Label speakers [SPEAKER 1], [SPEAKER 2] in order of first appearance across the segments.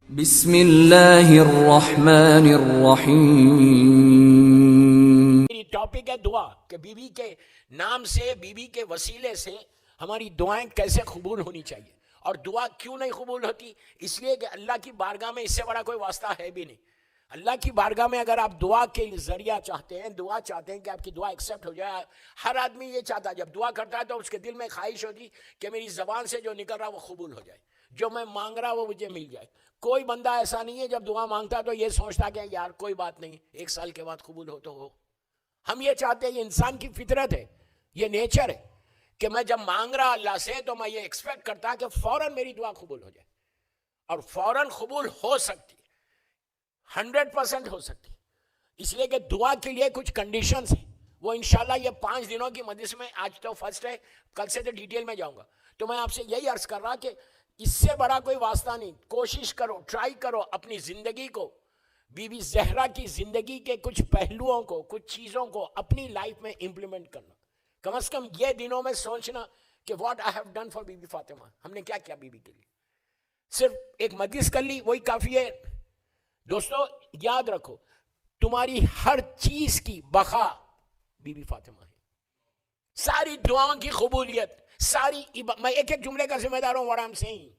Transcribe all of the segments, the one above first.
[SPEAKER 1] بسم اللہ الرحمن الرحیم۔
[SPEAKER 2] میری ٹاپک ہے دعا کہ بیوی کے نام سے، بیوی کے وسیلے سے ہماری دعائیں کیسے قبول ہونی چاہیے۔ اور دعا کیوں نہیں قبول ہوتی؟ اس لیے کہ اللہ کی بارگاہ میں اس سے بڑا کوئی واسطہ ہے بھی نہیں۔ اللہ کی بارگاہ میں اگر آپ دعا کے ذریعہ چاہتے ہیں، دعا چاہتے ہیں کہ آپ کی دعا ایکسیپٹ ہو جائے، ہر آدمی یہ چاہتا ہے جب دعا کرتا ہے تو اس کے دل میں خواہش ہوتی کہ میری زبان سے جو نکل رہا وہ قبول ہو جائے، جو میں مانگ رہا وہ مجھے مل جائے۔ کوئی بندہ ایسا نہیں ہے جب دعا مانگتا تو یہ سوچتا کہ یار کوئی بات نہیں، 1 سال کے بعد قبول ہو تو ہو۔ ہم یہ چاہتے ہیں، یہ انسان کی فطرت ہے، یہ نیچر ہے کہ میں جب مانگ رہا اللہ سے تو میں یہ ایکسپیکٹ کرتا کہ فوراً میری دعا قبول ہو جائے، اور فوراً قبول ہو سکتی، 100% ہو سکتی۔ اس لیے کہ دعا کے لیے کچھ کنڈیشنز ہیں، وہ انشاءاللہ یہ 5 دنوں کی مجلس میں، آج تو فرسٹ ہے، کل سے تو ڈیٹیل میں جاؤں گا، تو میں آپ سے یہی عرض کر رہا کہ اس سے بڑا کوئی واسطہ نہیں۔ کوشش کرو، ٹرائی کرو اپنی زندگی کو، بی بی زہرا کی زندگی کے کچھ پہلوؤں کو، کچھ چیزوں کو اپنی لائف میں امپلیمنٹ کرنا۔ کم از کم یہ دنوں میں سوچنا کہ what I have done for Bibi Fatima, ہم نے کیا کیا بی بی کے لیے۔ صرف ایک مجلس کر لی وہی کافی ہے۔ دوستو یاد رکھو، تمہاری ہر چیز کی بقا بی بی فاطمہ ہے۔ ساری دعاؤں کی قبولیت، ساری میں ایک ایک جملے کا ذمہ دار ہوں، what I'm saying،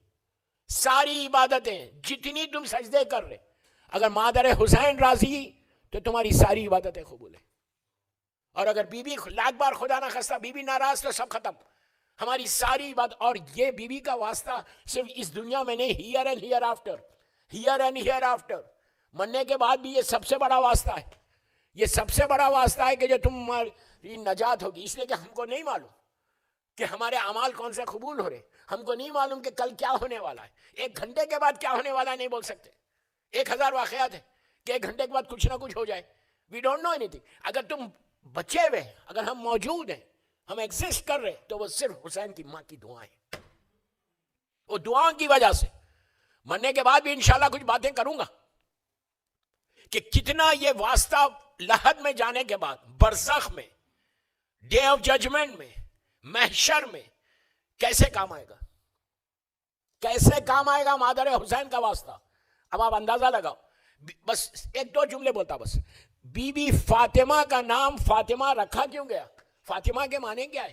[SPEAKER 2] ساری عبادتیں جتنی تم سجدے کر رہے، اگر مادر حسین راضی تو تمہاری ساری عبادتیں قبول ہیں، اور اگر بی بی لاکھ بار خدا نہ خواستہ بی بی ناراض تو سب ختم، ہماری ساری عبادت۔ اور یہ بی بی کا واسطہ صرف اس دنیا میں نہیں، here and here after, here and here after, مرنے کے بعد بھی یہ سب سے بڑا واسطہ ہے۔ یہ سب سے بڑا واسطہ ہے کہ جو تمہاری نجات ہوگی، اس لیے کہ ہم کو نہیں معلوم کہ ہمارے اعمال کون سے قبول ہو رہے، ہم کو نہیں معلوم کہ کل کیا ہونے والا ہے، 1 گھنٹے کے بعد کیا ہونے والا ہے نہیں بول سکتے۔ 1000 واقعات ہیں کہ 1 گھنٹے کے بعد کچھ نہ کچھ ہو جائے، وی ڈونٹ نو اینی تھنگ۔ اگر تم بچے ہوئے، اگر ہم موجود ہیں، ہم ایگزسٹ کر رہے، تو وہ صرف حسین کی ماں کی دعائیں، وہ دعاؤں کی وجہ سے۔ مرنے کے بعد بھی انشاءاللہ کچھ باتیں کروں گا کہ کتنا یہ واسطہ لحد میں جانے کے بعد، برزخ میں، ڈے آف ججمنٹ میں، محشر میں کیسے کام آئے گا، کیسے کام آئے گا مادر حسین کا واسطہ۔ اب آپ اندازہ لگاؤ، بس 1-2 جملے بولتا بس۔ بی بی فاطمہ کا نام فاطمہ رکھا کیوں گیا؟ فاطمہ کے معنی کیا ہے؟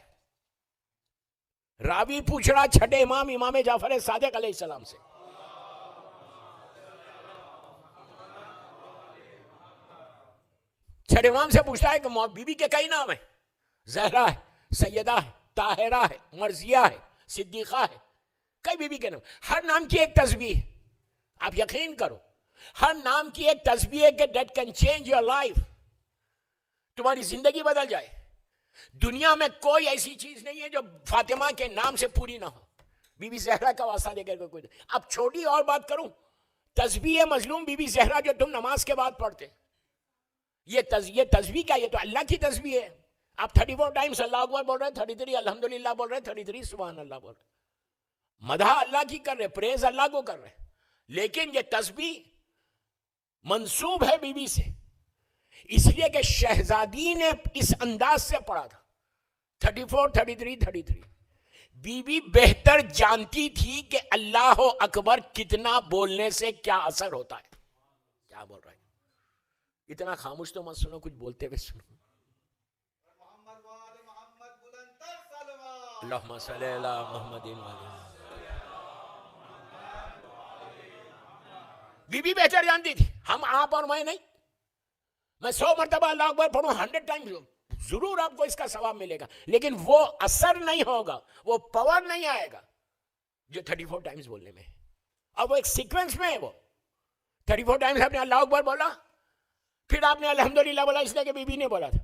[SPEAKER 2] راوی پوچھ رہا چھٹے امام، امام جعفر صادق علیہ السلام سے، چھٹے امام سے پوچھتا ہے کہ بی بی کے کئی نام ہیں، زہرا ہے، سیدہ ہے، طاہرہ ہے، مرضیہ ہے، صدیقہ ہے، کئی بی بی کے نام۔ ہر نام کی ایک تسبیح ہے، آپ یقین کرو، ہر نام کی ایک تسبیح ہے کہ that can change your life, تمہاری زندگی بدل جائے۔ دنیا میں کوئی ایسی چیز نہیں ہے جو فاطمہ کے نام سے پوری نہ ہو، بی بی زہرا کا واسطہ دے کر کوئی۔ اب چھوٹی اور بات کروں، تسبیح مظلوم بی بی زہرا جو تم نماز کے بعد پڑھتے، یہ تسبیح کیا؟ یہ تو اللہ کی تسبیح ہے۔ آپ 34 ٹائمز اللہ اکبر بول رہے، 33 الحمدللہ بول رہے، 33 سبحان اللہ بول رہے، مدح اللہ کی کر رہے، پریز اللہ کو کر رہے، لیکن یہ تسبیح منسوب ہے بی بی سے، اس لیے کہ شہزادی نے اس انداز سے پڑھا تھا 34 33 33۔ بی بی بہتر جانتی تھی کہ اللہ اکبر کتنا بولنے سے کیا اثر ہوتا ہے۔ کیا بول رہا ہے؟ اتنا خاموش تو مت سنو، کچھ بولتے ہوئے سنو۔ اللہم صلی علی محمد۔ بی بی بہتر جانتی تھی، ہم آپ اور میں نہیں۔ میں 100 مرتبہ اللہ اکبر پڑھوں، 100 ٹائم، ضرور آپ کو اس کا ثواب ملے گا، لیکن وہ اثر نہیں ہوگا، وہ پاور نہیں آئے گا جو 34 ٹائمز بولنے میں ہے۔ اور وہ ایک سیکوینس میں ہے، وہ 34 ٹائمز آپ نے اللہ اکبر بولا، پھر آپ نے الحمدللہ بولا، اس لیے کہ بی بی نے بولا تھا۔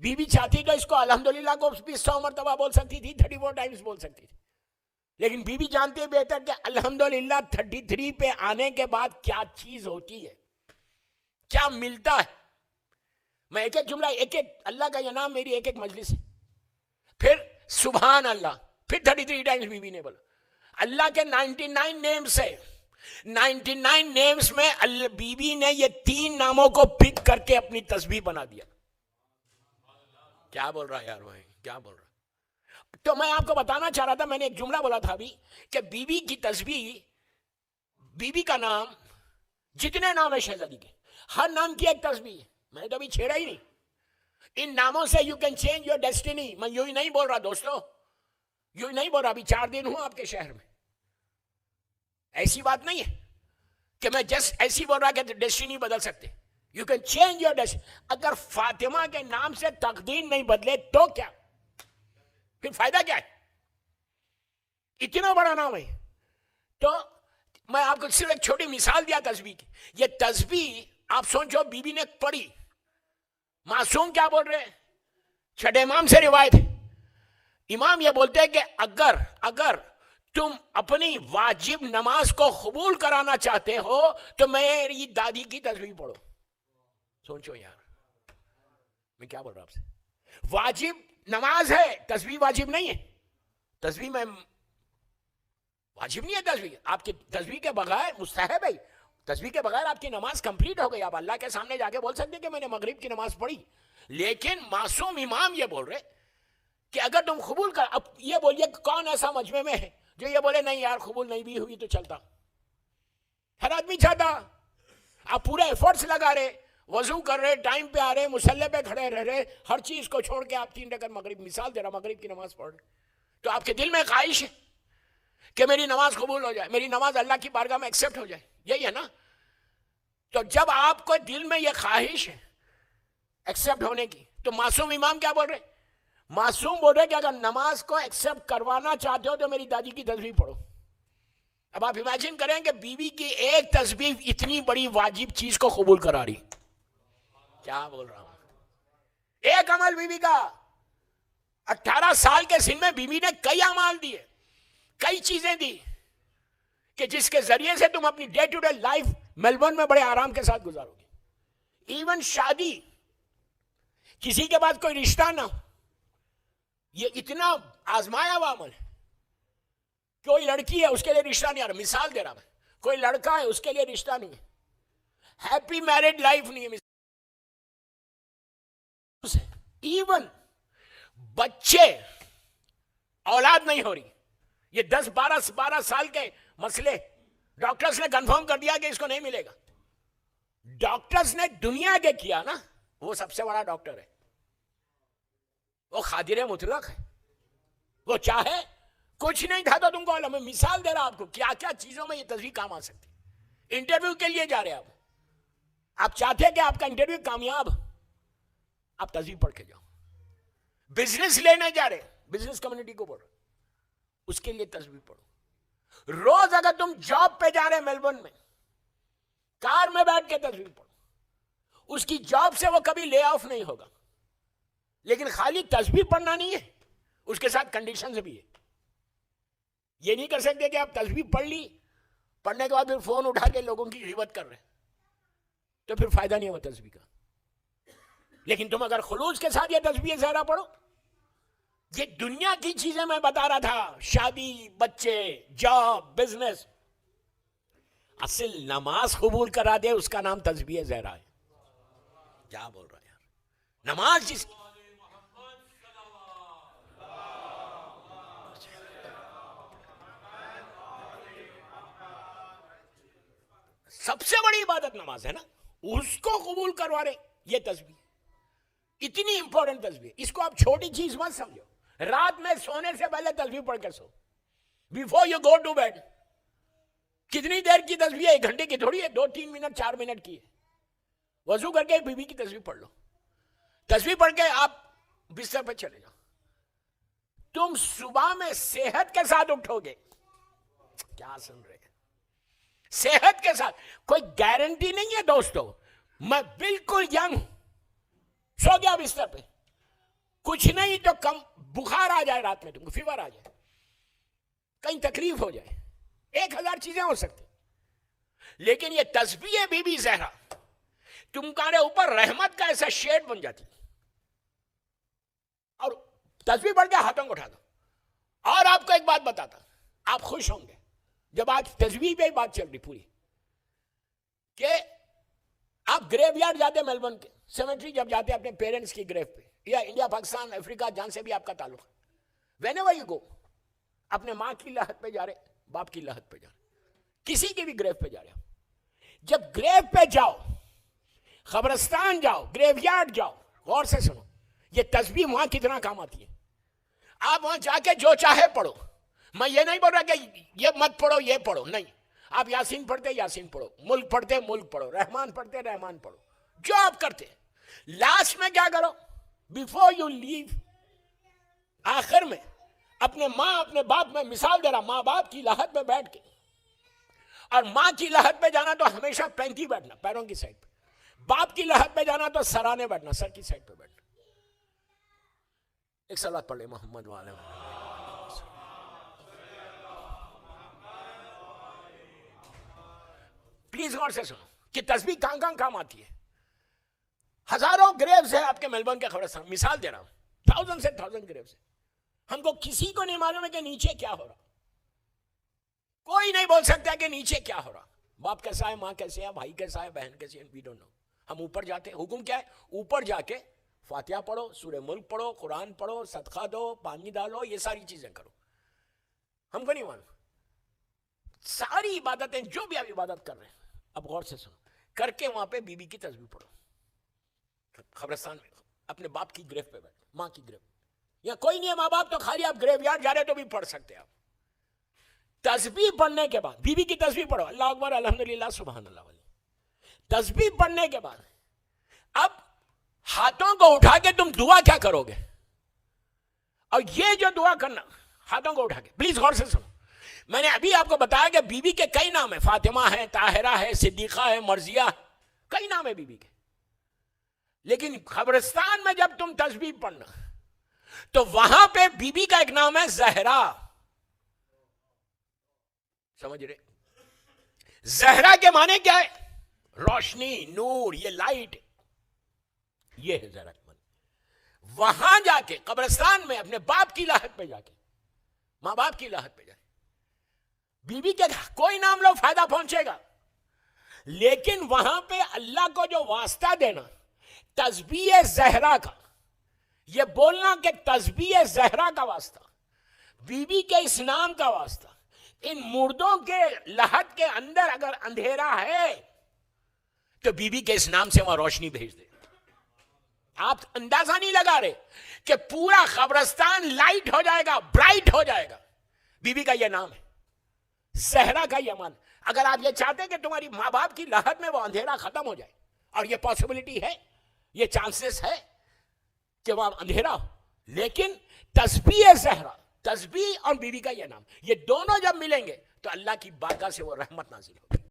[SPEAKER 2] بی بی چاہتی تو اس کو الحمدللہ کو بھی 100 مرتبہ بول سکتی تھی، 34 ٹائمز بول سکتی تھی، لیکن بی بی جانتے بہتر کہ الحمدللہ 33 پہ آنے کے بعد کیا چیز ہوتی ہے، کیا ملتا ہے۔ میں ایک ایک جملہ، ایک ایک اللہ کا یہ نام میری ایک ایک مجلس ہے، پھر سبحان اللہ، پھر 33 ٹائمز بی بی نے بولا۔ اللہ کے 99 نیمز ہے، 99 نیمز میں بی بی نے یہ 3 ناموں کو پک کر کے اپنی تسبیح بنا دیا۔ کیا بول رہا ہے یار بھائی، کیا بول رہا؟ تو میں آپ کو بتانا چاہ رہا تھا، میں نے ایک جملہ بولا تھا ابھی کہ بی بی کی تسبیح بی بی کا نام جتنے نام ہے شہزادی کے ہر نام کی ایک تسبیح ہے. میں نے تو ابھی چھیڑا ہی نہیں. ان ناموں سے you can change your destiny. میں یوں ہی نہیں بول رہا دوستو, یوں ہی نہیں بول رہا. ابھی 4 دن ہوں آپ کے شہر میں. ایسی بات نہیں ہے کہ میں جسٹ ایسی بول رہا کہ ڈیسٹینی بدل سکتے. You can change your destiny. اگر فاطمہ کے نام سے تقدیر نہیں بدلے تو کیا, پھر فائدہ کیا ہے؟ اتنا بڑا نام ہے. تو میں آپ کو صرف ایک چھوٹی مثال دیا تسبیح کی. یہ تسبیح آپ سوچو بی بی نے پڑھی. معصوم کیا بول رہے ہیں؟ چھٹے امام سے روایت ہے, امام یہ بولتے ہیں کہ اگر تم اپنی واجب نماز کو قبول کرانا چاہتے ہو تو میری دادی کی تسبیح پڑھو. سوچو یار میں کیا بول رہا ہوں آپ سے. واجب نماز ہے, تسبیح واجب نہیں ہے. تسبیح میں واجب نہیں ہے. تسبیح آپ کی تسبیح کے بغیر مستحب ہے. تسبیح کے بغیر آپ کی نماز کمپلیٹ ہو گئی. آپ اللہ کے سامنے جا کے بول سکتے ہیں کہ میں نے مغرب کی نماز پڑھی. لیکن معصوم امام یہ بول رہے کہ اگر تم قبول کر, اب یہ بولیے کون ایسا مجمع میں ہے جو یہ بولے نہیں یار قبول نہیں بھی ہوئی تو چلتا. ہر آدمی چاہتا. آپ پورے ایفرٹس لگا رہے, وضو کر رہے, ٹائم پہ آ رہے, مصلی پہ کھڑے رہ رہے, ہر چیز کو چھوڑ کے آپ 3 رکعت مغرب, مثال دے رہا, مغرب کی نماز پڑھ رہے. تو آپ کے دل میں خواہش ہے کہ میری نماز قبول ہو جائے, میری نماز اللہ کی بارگاہ میں ایکسیپٹ ہو جائے. یہی ہے نا. تو جب آپ کو دل میں یہ خواہش ہے ایکسیپٹ ہونے کی, تو معصوم امام کیا بول رہے؟ معصوم بول رہے کہ اگر نماز کو ایکسیپٹ کروانا چاہتے ہو تو میری دادی کی تسبیح پڑھو. اب آپ امیجن کریں کہ بیوی کی ایک تسبیح اتنی بڑی واجب چیز کو قبول کرا رہی. کیا بول رہا ہوں. ایک عمل بیوی کا 18 سال کے سن میں بیوی نے کئی اعمال دیے, کئی چیزیں دی کہ جس کے ذریعے سے تم اپنی day to day life Melbourne میں بڑے آرام کے ساتھ گزارو گے. ایون شادی, کسی کے بعد کوئی رشتہ نہ ہو, یہ اتنا آزمایا ہوا عمل ہے. کوئی لڑکی ہے اس کے لیے رشتہ نہیں آ رہا, مثال دے رہا میں. کوئی لڑکا ہے اس کے لیے رشتہ نہیں ہے, ہیپی میرڈ لائف نہیں ہے. ایون بچے, اولاد نہیں ہو رہی, یہ 10-12 سال کے مسئلے ڈاکٹرز نے کنفرم کر دیا کہ اس کو نہیں ملے گا. ڈاکٹرز نے دنیا کے کیا نا, وہ سب سے بڑا ڈاکٹر ہے, وہ قادر مطلق ہے. وہ چاہے کچھ نہیں تھا تو تم کو, میں مثال دے رہا آپ کو کیا کیا چیزوں میں یہ تسبیح کام آ سکتی. انٹرویو کے لیے جا رہے آپ چاہتے ہیں کہ آپ کا انٹرویو کامیاب, آپ تسبیح پڑھ کے جاؤ. بزنس لینے جا رہے, بزنس کمیونٹی کو بول رہے, اس کے لیے تسبیح پڑھو. روز اگر تم جاب پہ جا رہے میلبورن میں, کار میں بیٹھ کے تسبیح پڑھو. اس کی جاب سے وہ کبھی لے آف نہیں ہوگا. لیکن خالی تسبیح پڑھنا نہیں ہے, اس کے ساتھ کنڈیشنز بھی ہے. یہ نہیں کر سکتے کہ آپ تسبیح پڑھ لی, پڑھنے کے بعد پھر فون اٹھا کے لوگوں کی غیبت کر رہے, تو پھر فائدہ نہیں ہوا تسبیح کا. لیکن تم اگر خلوص کے ساتھ یہ تسبیح زہرا پڑھو, یہ دنیا کی چیزیں میں بتا رہا تھا, شادی, بچے, جاب, بزنس, اصل نماز قبول کرا دے اس کا نام تسبیح زہرا ہے. کیا بول رہا ہے یار. نماز جس سب سے بڑی عبادت نماز ہے نا, اس کو قبول کروا رہے. یہ تسبیح اتنی امپورٹنٹ تسبیح, اس کو آپ چھوٹی چیز مت سمجھو. رات میں سونے سے پہلے تسبیح پڑھ کر سو, before you go to bed. کتنی دیر کی تسبیح ہے؟ 1 گھنٹے کی تھوڑی ہے, 2-3 منٹ 4 منٹ کی ہے. وضو کر کے بیوی کی تسبیح پڑھ لو. تسبیح پڑھ کے آپ بستر پہ چلے جاؤ. تم صبح میں صحت کے ساتھ اٹھو گے. کیا سن رہے ہیں؟ صحت کے ساتھ. کوئی گارنٹی نہیں ہے دوستو. میں بالکل ینگ ہوں, سو گیا بستر پہ, کچھ نہیں تو کم بخار آ جائے رات میں, تم کو فیور آ جائے, کہیں تکلیف ہو جائے, 1000 چیزیں ہو سکتی. لیکن یہ تسبیح بی بی زہرا تمہارے اوپر رحمت کا ایسا شیڈ بن جاتی. اور تسبیح پڑھ کے ہاتھوں کو اٹھا دو. اور آپ کو ایک بات بتاتا, آپ خوش ہوں گے جب آج تسبیح پہ بات چل رہی پوری, کہ آپ گریو یارڈ جاتے میلبورن کے, سیمیٹری جب جاتے اپنے پیرنٹس کی گریو پہ, یا انڈیا, پاکستان, افریقہ, جہاں سے بھی آپ کا تعلق ہے, وین ایور یو گو, اپنے ماں کی لحد پہ جا رہے, باپ کی لحد پہ جا رہے, کسی کی بھی گریو پہ جا رہے ہو, جب گریو پہ جاؤ, قبرستان جاؤ, گریو یارڈ جاؤ, غور سے سنو, یہ تسبیح وہاں کتنا کام آتی ہے. آپ وہاں جا کے جو چاہے پڑھو, میں یہ نہیں بول رہا کہ یہ مت پڑھو یہ پڑھو, نہیں, آپ یاسین پڑھتے یاسین پڑھو, ملک پڑھتے ملک پڑھو, رحمان پڑھتے رحمان پڑھو, جو آپ کرتے. لاسٹ میں کیا کرو, بیفور یو لیو, آخر میں اپنے ماں اپنے باپ, میں مثال دے رہا, ماں باپ کی لاحت میں بیٹھ کے, اور ماں کی لاحت پہ جانا تو ہمیشہ پینتی بیٹھنا پیروں کی سائڈ پہ, باپ کی لاحت پہ جانا تو سرانے بیٹھنا, سر کی سائڈ پہ بیٹھنا. ایک صلوات پڑھ لے محمد والے. پلیز غور سے سنو کہ تسبیح کہاں کہاں کام آتی ہے. ہزاروں گریوز ہیں آپ کے میلبورن کے قبرستان, مثال دے رہا ہوں, 1000 سے 1000 گریوز ہیں. ہم کو کسی کو نہیں معلوم ہے کہ نیچے کیا ہو رہا, کوئی نہیں بول سکتا کہ نیچے کیا ہو رہا, باپ کیسا ہے, ماں کیسے ہے, بھائی کیسا ہے, بہن کیسی ہے, وی ڈونٹ نو. ہم اوپر جاتے ہیں, حکم کیا ہے, اوپر جا کے فاتحہ پڑھو, سورہ ملک پڑھو, قرآن پڑھو, صدقہ دو, پانی ڈالو, یہ ساری چیزیں کرو. ہم کو نہیں معلوم. ساری عبادتیں جو بھی آپ عبادت کر رہے ہیں, اب غور سے سنو, کر کے وہاں پہ بی بی کی تسبیح پڑھو. قبرستان میں اپنے باپ کی گریو پہ بیٹھ, ماں کی گریو, یا کوئی نہیں ہے ماں باپ تو خالی آپ گریو یارڈ جا رہے تو بھی پڑھ سکتے آپ. تسبیح پڑھنے کے بعد بی بی کی تسبیح پڑھو, اللہ اکبر, الحمدللہ, سبحان اللہ والی. تسبیح پڑھنے کے بعد اب ہاتھوں کو اٹھا کے تم دعا کیا کرو گے, اور یہ جو دعا کرنا ہاتھوں کو اٹھا کے, پلیز غور سے سنو. میں نے ابھی آپ کو بتایا کہ بی بی کے کئی نام ہیں, فاطمہ ہے, طاہرہ ہے, صدیقہ ہے, مرضیہ, کئی نام ہے بی بی کے. لیکن قبرستان میں جب تم تسبیح پڑھنا تو وہاں پہ بی بی کا ایک نام ہے زہرا. سمجھ رہے, زہرا کے معنی کیا ہے, روشنی, نور, یہ لائٹ, یہ ہے زہرا کے معنی. وہاں جا کے قبرستان میں اپنے باپ کی لاحت پہ جا کے, ماں باپ کی لاحت پہ جا کے بی بی کے کوئی نام لو فائدہ پہنچے گا, لیکن وہاں پہ اللہ کو جو واسطہ دینا تسبیح زہرا کا, یہ بولنا کہ تسبیح زہرا کا واسطہ, بی بی کے اس نام کا واسطہ, ان مردوں کے لحد کے اندر اگر اندھیرا ہے تو بی بی کے اس نام سے وہاں روشنی بھیج دے. آپ اندازہ نہیں لگا رہے کہ پورا قبرستان لائٹ ہو جائے گا, برائٹ ہو جائے گا. بی بی کا یہ نام ہے, زہرا کا یہ مان. اگر آپ یہ چاہتے ہیں کہ تمہاری ماں باپ کی لحد میں وہ اندھیرا ختم ہو جائے, اور یہ پاسبلٹی ہے, یہ چانسز ہے کہ وہاں اندھیرا ہو, لیکن تسبیح زہرا, تسبیح اور بیوی کا یہ نام, یہ دونوں جب ملیں گے تو اللہ کی بارگاہ سے وہ رحمت نازل ہوگی.